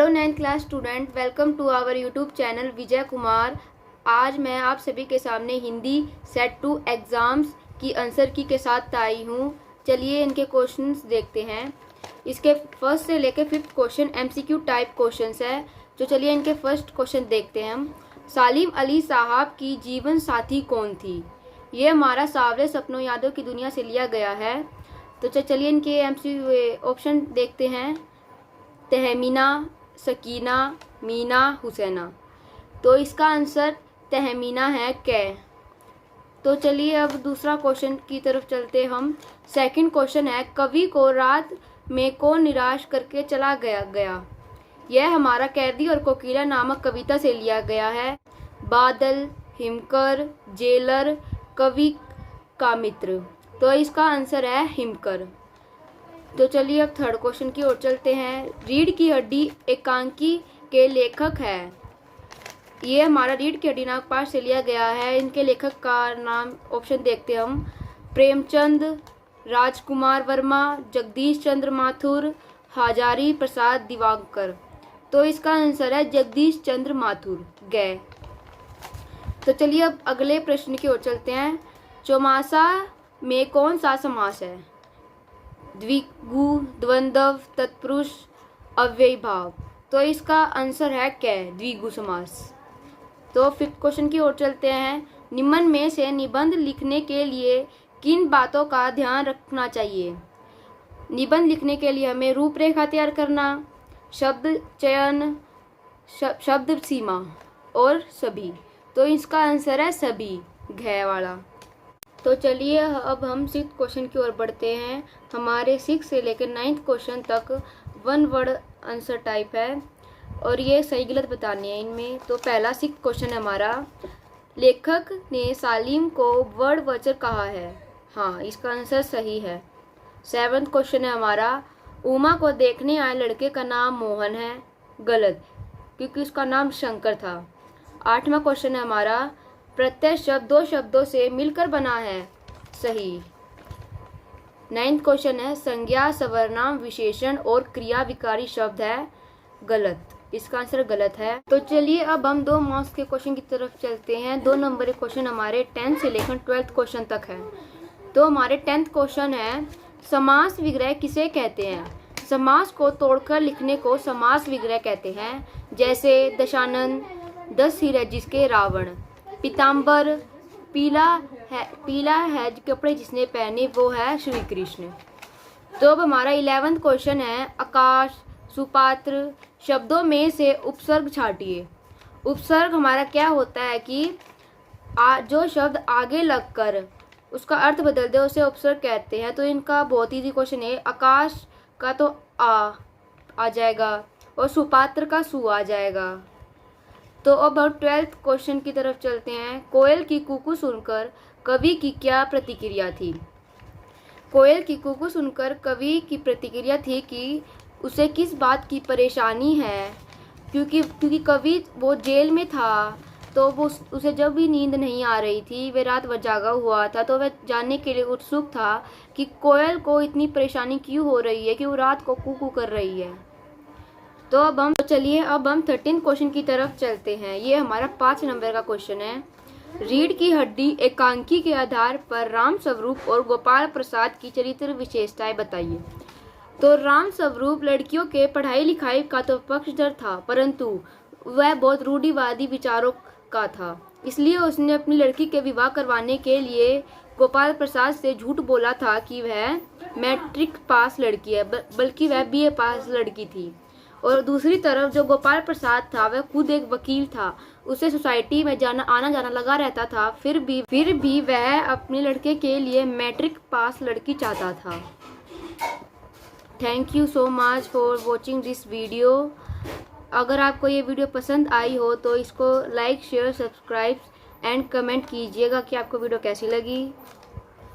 Hello 9th class student, welcome to our YouTube channel Vijay Kumar. आज मैं आप सभी के सामने हिंदी सेट 2 एग्ज़ाम्स की आंसर की के साथ आई हूँ। चलिए इनके क्वेश्चंस देखते हैं। इसके फर्स्ट से लेकर 5th question MCQ type questions है। तो चलिए इनके फर्स्ट क्वेश्चन देखते हैं हम। सालिम अली साहब की जीवन साथी कौन थी? ये हमारा सावरे सपनों यादों की दुनिया से लिया गया है। तो चलिए इनके एमसीक्यू ऑप्शन देखते हैं। तहमीना, सकीना, मीना, हुसैना। तो इसका आंसर तहमीना है कै। तो चलिए अब दूसरा क्वेश्चन की तरफ चलते हम। सेकंड क्वेश्चन है, कवि को रात में कौन निराश करके चला गया? यह हमारा कैदी और कोकिला नामक कविता से लिया गया है। बादल, हिमकर, जेलर, कवि का मित्र। तो इसका आंसर है हिमकर। तो चलिए अब थर्ड क्वेश्चन की ओर चलते हैं। रीढ़ की हड्डी एकांकी के लेखक है। ये हमारा रीढ़ की हड्डी नामक पाठ से लिया गया है। इनके लेखक का नाम ऑप्शन देखते हैं हम। प्रेमचंद, राजकुमार वर्मा, जगदीश चंद्र माथुर, हजारी प्रसाद दिवाकर। तो इसका आंसर है जगदीश चंद्र माथुर गए। तो चलिए अब अगले प्रश्न की ओर चलते हैं। चौमासा में कौन सा समास है? द्विगु, द्वंद्व, तत्पुरुष, अव्ययीभाव। तो इसका आंसर है कै, द्विगु समास। तो 5th क्वेश्चन की ओर चलते हैं। निम्न में से निबंध लिखने के लिए किन बातों का ध्यान रखना चाहिए? निबंध लिखने के लिए हमें रूपरेखा तैयार करना, शब्द चयन, शब्द सीमा और सभी। तो इसका आंसर है सभी, घ वाला। तो चलिए अब हम 6th क्वेश्चन की ओर बढ़ते हैं। हमारे 6 से लेकर 9th क्वेश्चन तक 1 वर्ड आंसर टाइप है और ये सही गलत बतानी है इनमें। तो पहला 6th क्वेश्चन है हमारा, लेखक ने सालिम को वर्डवचर कहा है। हाँ, इसका आंसर सही है। 7th क्वेश्चन है हमारा, उमा को देखने आए लड़के का नाम मोहन है। गलत, क्योंकि उसका नाम शंकर था। 8वां क्वेश्चन है हमारा, प्रत्यय शब्द 2 शब्दों से मिलकर बना है। सही। 9th क्वेश्चन है, संज्ञा, सर्वनाम, विशेषण और क्रिया विकारी शब्द है। गलत, इसका आंसर गलत है। तो चलिए अब हम 2 मार्क्स के क्वेश्चन की तरफ चलते हैं। 2 नंबर के क्वेश्चन हमारे 10th से लेकर 12th क्वेश्चन तक है। तो हमारे 10th क्वेश्चन है, समास विग्रह किसे कहते हैं? समास को तोड़कर लिखने को समास विग्रह कहते हैं। जैसे दशानन, 10 सिर है जिसके रावण। पीताम्बर, पीला है कपड़े जिसने पहने वो है श्री कृष्ण। तो अब हमारा 11th क्वेश्चन है, आकाश, सुपात्र शब्दों में से उपसर्ग छाटिए। उपसर्ग हमारा क्या होता है कि जो शब्द आगे लगकर उसका अर्थ बदल दे उसे उपसर्ग कहते हैं। तो इनका बहुत ईजी क्वेश्चन है। आकाश का तो आ जाएगा और सुपात्र का सु आ जाएगा। तो अब हम 12th क्वेश्चन की तरफ चलते हैं। कोयल की कूकू सुनकर कवि की क्या प्रतिक्रिया थी? कोयल की कूकू सुनकर कवि की प्रतिक्रिया थी कि उसे किस बात की परेशानी है, क्योंकि कवि वो जेल में था। तो वो उसे जब भी नींद नहीं आ रही थी, वह रात भर जागा हुआ था, तो वह जानने के लिए उत्सुक था कि कोयल को इतनी परेशानी क्यों हो रही है कि वो रात को कूकू कर रही है। तो अब हम 13th क्वेश्चन की तरफ चलते हैं। ये हमारा 5 नंबर का क्वेश्चन है। रीढ़ की हड्डी एकांकी के आधार पर राम स्वरूप और गोपाल प्रसाद की चरित्र विशेषताएं बताइए। तो राम स्वरूप लड़कियों के पढ़ाई लिखाई का तो पक्षधर था, परंतु वह बहुत रूढ़िवादी विचारों का था। इसलिए उसने अपनी लड़की के विवाह करवाने के लिए गोपाल प्रसाद से झूठ बोला था कि वह मैट्रिक पास लड़की है, बल्कि वह BA पास लड़की थी। और दूसरी तरफ जो गोपाल प्रसाद था वह खुद एक वकील था। उसे सोसाइटी में आना जाना लगा रहता था, फिर भी वह अपने लड़के के लिए मैट्रिक पास लड़की चाहता था। Thank you so much for watching this video. अगर आपको ये वीडियो पसंद आई हो तो इसको like, share, subscribe and comment कीजिएगा कि आपको वीडियो कैसी लगी।